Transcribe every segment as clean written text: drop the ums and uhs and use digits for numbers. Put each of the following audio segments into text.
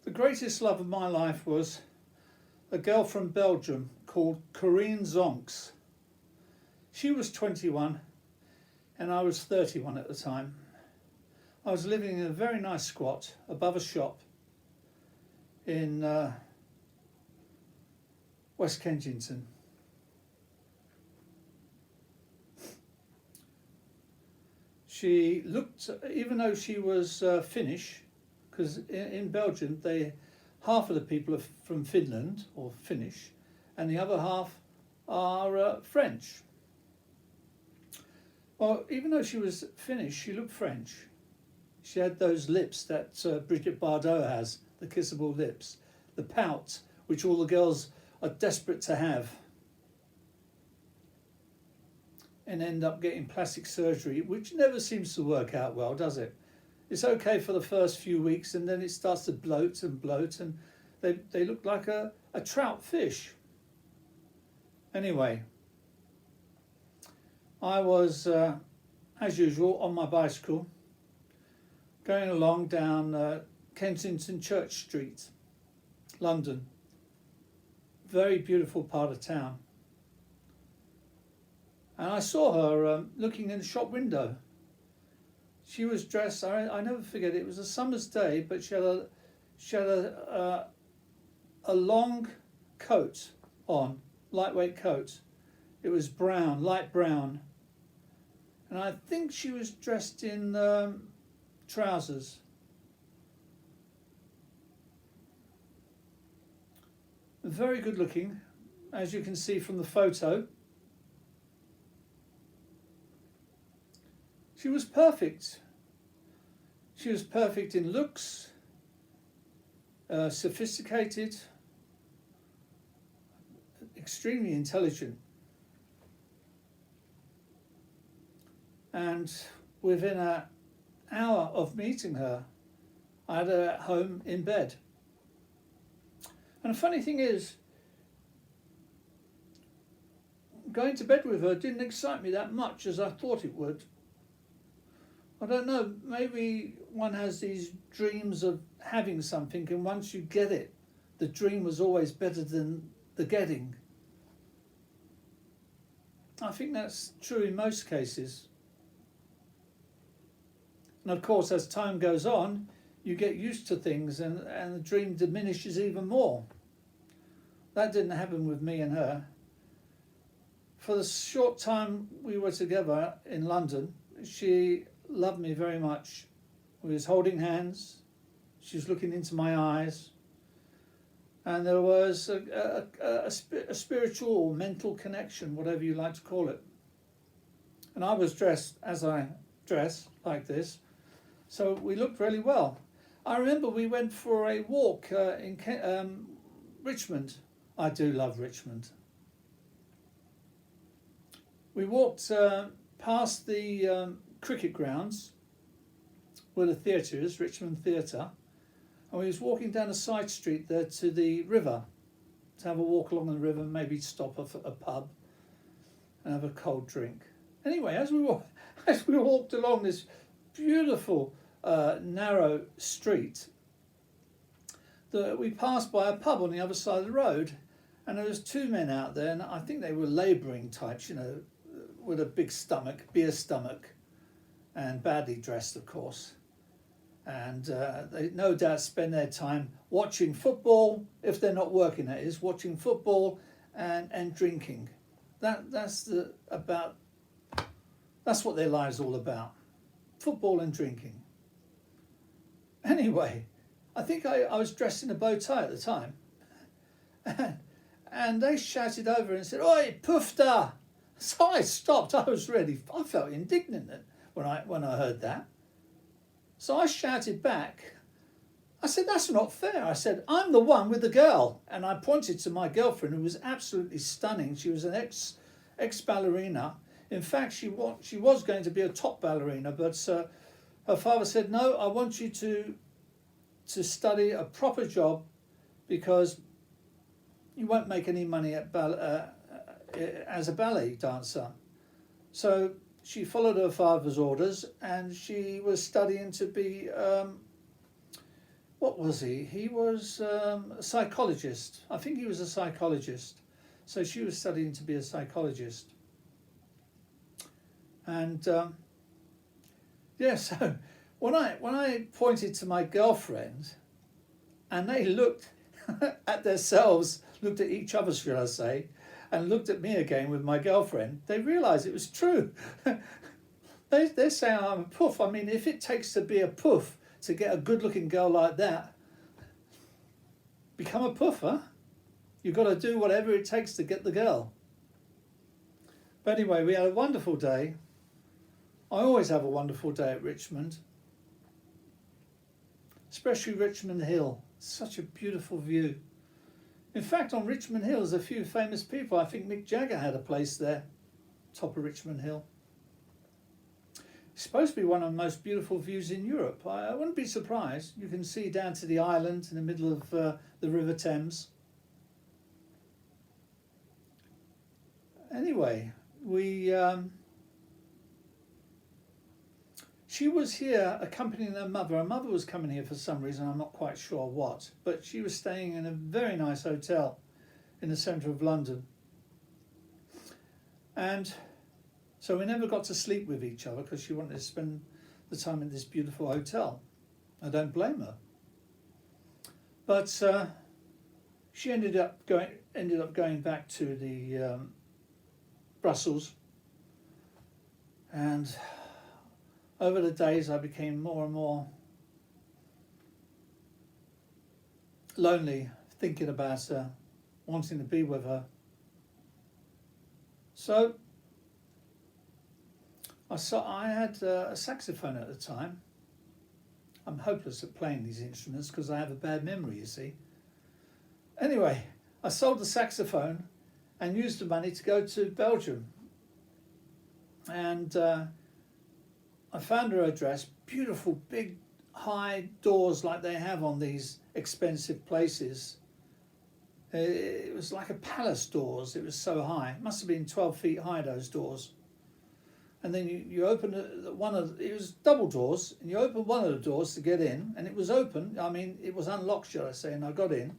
The greatest love of my life was a girl from Belgium called Corinne Sonkes. She was 21 and I was 31 at the time. I was living in a very nice squat above a shop in West Kensington. She looked, even though she was Finnish, because in Belgium half of the people are from Finland or Finnish, and the other half are French. Well, even though she was Finnish, she looked French. She had those lips that Brigitte Bardot has, the kissable lips, the pout, which all the girls are desperate to have, and end up getting plastic surgery, which never seems to work out well, does it? It's okay for the first few weeks, and then it starts to bloat, and they look like a trout fish. Anyway, I was, as usual, on my bicycle, going along down Kensington Church Street, London. Very beautiful part of town. And I saw her looking in the shop window. She was dressed, I never forget it, was a summer's day, but she had a long coat on, lightweight coat. It was brown, light brown. And I think she was dressed in trousers. Very good looking, as you can see from the photo. She was perfect. She was perfect in looks, sophisticated, extremely intelligent. And within an hour of meeting her, I had her at home in bed. And the funny thing is, going to bed with her didn't excite me that much as I thought it would. I don't know, maybe one has these dreams of having something, and once you get it, the dream was always better than the getting. I think that's true in most cases. And of course, as time goes on, you get used to things and the dream diminishes even more. That didn't happen with me and her. For the short time we were together in London, she loved me very much. We was holding hands, she was looking into my eyes, and there was a spiritual or mental connection, whatever you like to call it. And I was dressed as I dress, like this, so we looked really well. I remember we went for a walk in Richmond. I do love Richmond. We walked past the cricket grounds where the theatre is, Richmond Theatre, and we was walking down a side street there to the river to have a walk along the river, maybe stop at a pub and have a cold drink. Anyway, as we walked along this beautiful narrow street, we passed by a pub on the other side of the road, and there was two men out there, and I think they were labouring types, you know, with a big stomach, beer stomach, and badly dressed, of course. And they no doubt spend their time watching football, if they're not working, that is, watching football and drinking. That's what their lives all about, football and drinking. Anyway, I think I was dressed in a bow tie at the time, and they shouted over and said, "Oi, poofta!" So I stopped. I felt indignant when I heard that. So I shouted back. I said, "That's not fair." I said, "I'm the one with the girl." And I pointed to my girlfriend, who was absolutely stunning. She was an ex ballerina. In fact, she was going to be a top ballerina, but her father said, "No, I want you to study a proper job, because you won't make any money as a ballet dancer." So she followed her father's orders, and she was studying to be what was he? He was a psychologist. I think he was a psychologist. So she was studying to be a psychologist. And yeah, so when I pointed to my girlfriend, and they looked at themselves, looked at each other, shall I say, and looked at me again with my girlfriend, they realised it was true. They're saying I'm a puff. I mean, if it takes to be a puff to get a good-looking girl like that, become a puff, huh? You've got to do whatever it takes to get the girl. But anyway, we had a wonderful day. I always have a wonderful day at Richmond, especially Richmond Hill. Such a beautiful view. In fact, on Richmond Hill there's a few famous people. I think Mick Jagger had a place there, top of Richmond Hill. It's supposed to be one of the most beautiful views in Europe. I wouldn't be surprised. You can see down to the island in the middle of the River Thames. Anyway, she was here accompanying her mother. Her mother was coming here for some reason, I'm not quite sure what, but she was staying in a very nice hotel in the centre of London. And so we never got to sleep with each other because she wanted to spend the time in this beautiful hotel. I don't blame her. But she ended up going back to the Brussels, and over the days I became more and more lonely, thinking about her, wanting to be with her. So I had a saxophone at the time. I'm hopeless at playing these instruments because I have a bad memory, you see. Anyway, I sold the saxophone and used the money to go to Belgium. And I found her address, beautiful big high doors like they have on these expensive places. It was like a palace doors, it was so high. It must have been 12 feet high, those doors. And then you open it was double doors, and you open one of the doors to get in, and it was open, I mean, it was unlocked, shall I say, and I got in.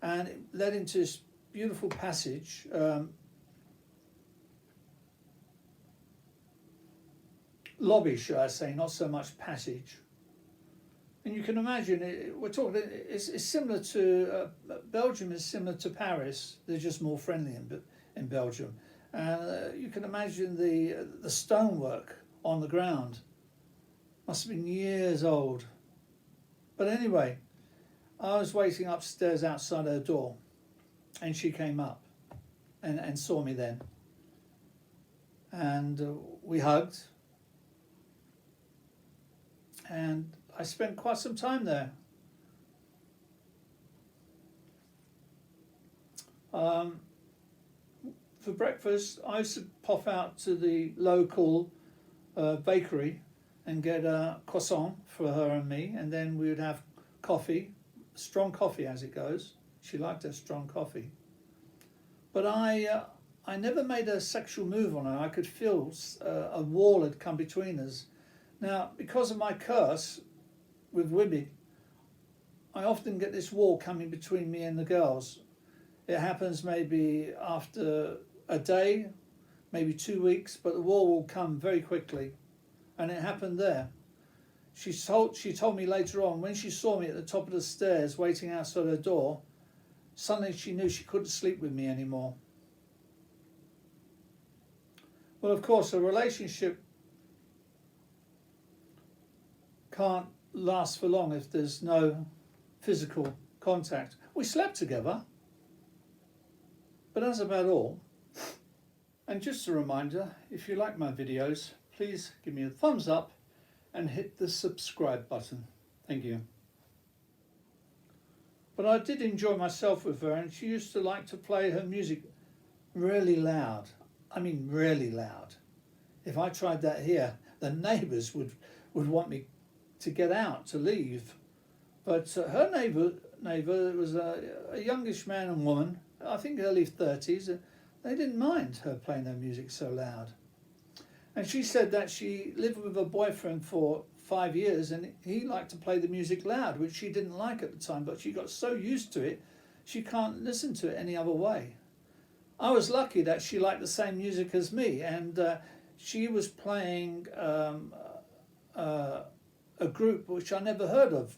And it led into this beautiful passage, lobby, shall I say, not so much passage. And you can imagine, it's similar to, Belgium is similar to Paris, they're just more friendly in Belgium. And you can imagine the stonework on the ground. Must have been years old. But anyway, I was waiting upstairs outside her door, and she came up and saw me then. And we hugged. And I spent quite some time there. For breakfast, I used to pop out to the local bakery and get a croissant for her and me, and then we would have coffee, strong coffee as it goes. She liked her strong coffee. But I never made a sexual move on her. I could feel a wall had come between us. Now, because of my curse with women, I often get this wall coming between me and the girls. It happens maybe after a day, maybe 2 weeks, but the wall will come very quickly. And it happened there. She told me later on, when she saw me at the top of the stairs waiting outside her door, suddenly she knew she couldn't sleep with me anymore. Well, of course, a relationship can't last for long if there's no physical contact. We slept together, but that's about all. And just a reminder, if you like my videos, please give me a thumbs up and hit the subscribe button. Thank you. But I did enjoy myself with her, and she used to like to play her music really loud. I mean really loud. If I tried that here, the neighbours would want me to get out, to leave. But her neighbour was a youngish man and woman, I think early 30s, they didn't mind her playing her music so loud. And she said that she lived with her boyfriend for 5 years, and he liked to play the music loud, which she didn't like at the time, but she got so used to it, she can't listen to it any other way. I was lucky that she liked the same music as me, and she was playing a group which I never heard of.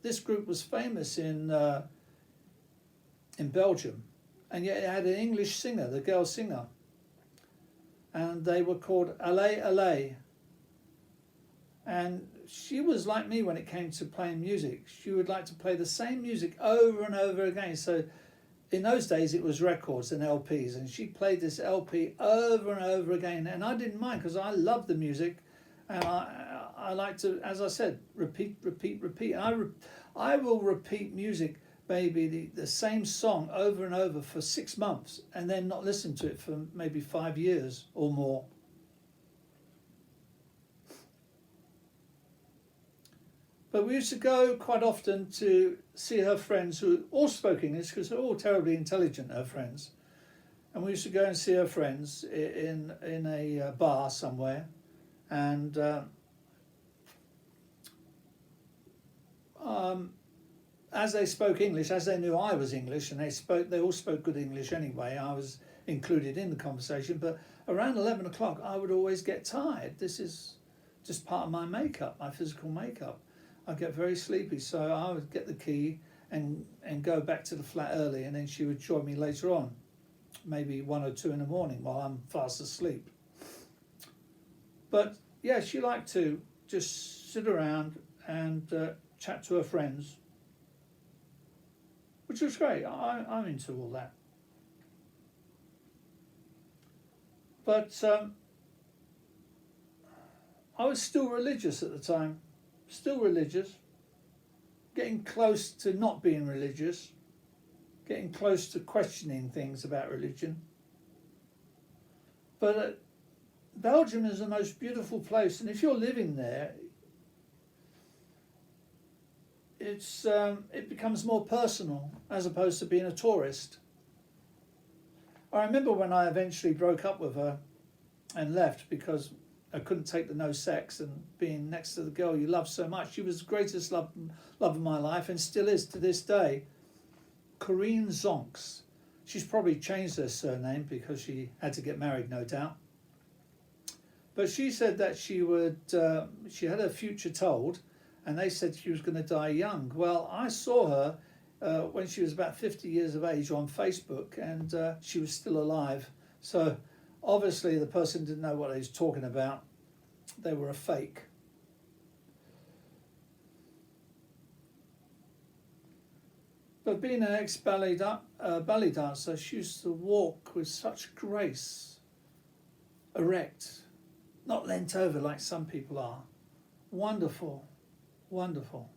This group was famous in Belgium, and yet it had an English singer, the girl singer, and they were called Allez Allez. And she was like me when it came to playing music. She would like to play the same music over and over again. So in those days it was records and LPs, and she played this LP over and over again, and I didn't mind because I loved the music, and I like to, as I said, repeat. And I will repeat music, maybe the same song over and over for 6 months, and then not listen to it for maybe 5 years or more. But we used to go quite often to see her friends who all spoke English, because they're all terribly intelligent, her friends. And we used to go and see her friends in a bar somewhere. And as they spoke English, as they knew I was English, and they all spoke good English anyway, I was included in the conversation. But around 11 o'clock, I would always get tired. This is just part of my makeup, my physical makeup. I get very sleepy, so I would get the key and go back to the flat early, and then she would join me later on, maybe 1 or 2 in the morning while I'm fast asleep. But yeah, she liked to just sit around and chat to her friends, which was great. I'm into all that. But I was still religious at the time. Still religious, getting close to not being religious, getting close to questioning things about religion. But Belgium is the most beautiful place, and if you're living there, it becomes more personal as opposed to being a tourist. I remember when I eventually broke up with her and left because I couldn't take the no sex and being next to the girl you love so much. She was the greatest love of my life, and still is to this day. Corinne Sonkes. She's probably changed her surname because she had to get married, no doubt. But she said that she had her future told, and they said she was going to die young. Well, I saw her when she was about 50 years of age on Facebook, and she was still alive. So obviously the person didn't know what he was talking about. They were a fake. But being an ex-ballet dancer, she used to walk with such grace, erect, not leant over like some people are. Wonderful, wonderful.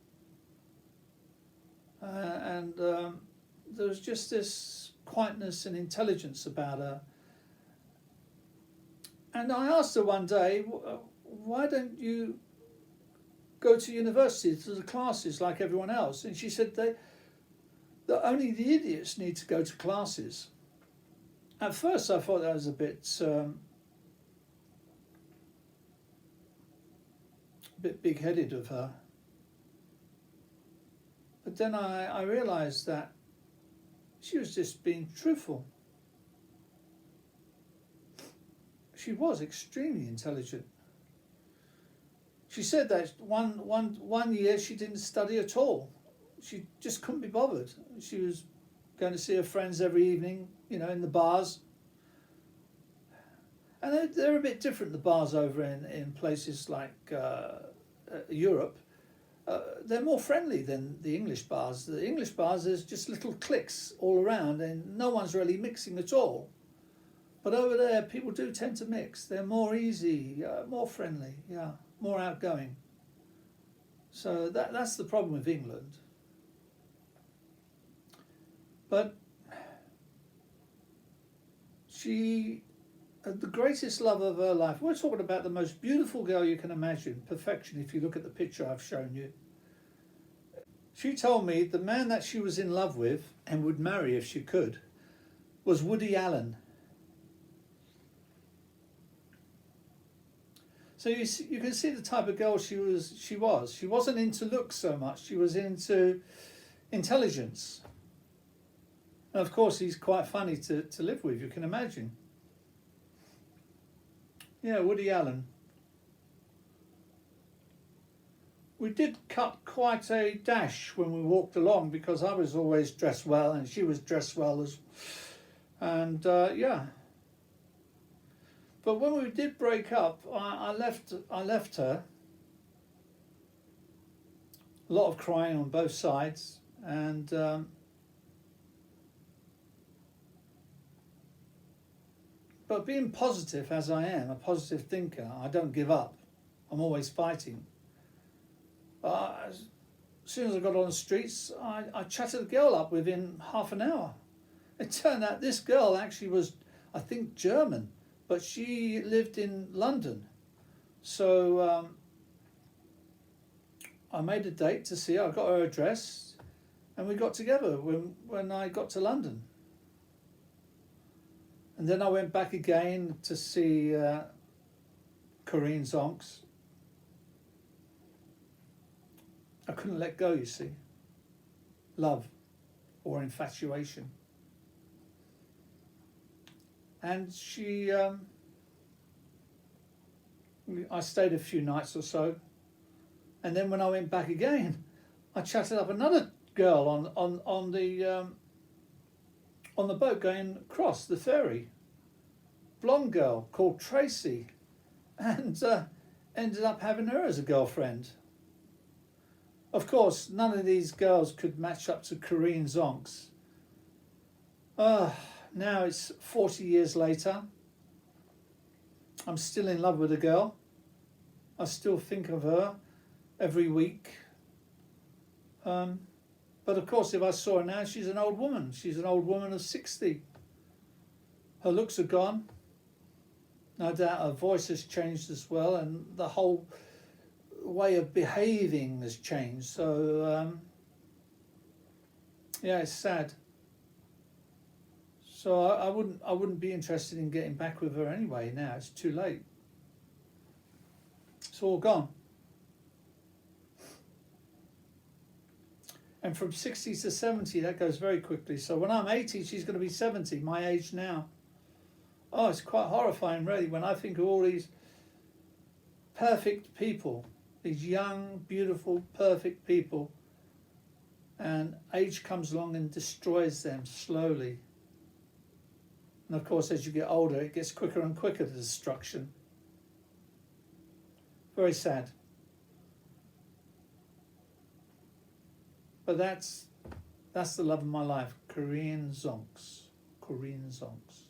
And there was just this quietness and intelligence about her. And I asked her one day, why don't you go to university, to the classes like everyone else? And she said that only the idiots need to go to classes. At first I thought that was a bit big-headed of her. But then I realised that she was just being truthful. She was extremely intelligent. She said that one year she didn't study at all. She just couldn't be bothered. She was going to see her friends every evening, in the bars. And they're a bit different, the bars over in places like Europe. They're more friendly than the English bars. The English bars, there's just little cliques all around and no one's really mixing at all. But over there, people do tend to mix. They're more easy, more friendly, more outgoing. So that's the problem with England. But she had the greatest love of her life. We're talking about the most beautiful girl you can imagine, perfection, if you look at the picture I've shown you. She told me the man that she was in love with and would marry if she could was Woody Allen. So you can see the type of girl she was. She wasn't into looks so much. She was into intelligence. And of course, he's quite funny to live with. You can imagine. Yeah, Woody Allen. We did cut quite a dash when we walked along because I was always dressed well and she was dressed well as, and yeah. But when we did break up, I left her. A lot of crying on both sides, and but being positive as I am, a positive thinker, I don't give up. I'm always fighting. As soon as I got on the streets, I chatted the girl up within half an hour. It turned out this girl actually was, I think, German, but she lived in London. So I made a date to see her. I got her address, and we got together when I got to London. And then I went back again to see Corinne Sonkes. I couldn't let go, you see. Love or infatuation. And she, I stayed a few nights or so. And then when I went back again, I chatted up another girl on the boat going across the ferry. Blonde girl called Tracy. And ended up having her as a girlfriend. Of course, none of these girls could match up to Corinne Sonkes. Now it's 40 years later. I'm still in love with the girl. I still think of her every week. But of course, if I saw her now, she's an old woman. She's an old woman of 60. Her looks are gone. No doubt her voice has changed as well, and the whole way of behaving has changed. So yeah, it's sad. So I wouldn't be interested in getting back with her anyway. Now it's too late. It's all gone. And from 60 to 70, that goes very quickly. So when I'm 80, she's going to be 70, my age now. Oh, it's quite horrifying, really, when I think of all these perfect people. These young, beautiful, perfect people, and age comes along and destroys them slowly. And of course, as you get older, it gets quicker and quicker, the destruction. Very sad. But that's the love of my life, Corinne Sonkes. Corinne Sonkes.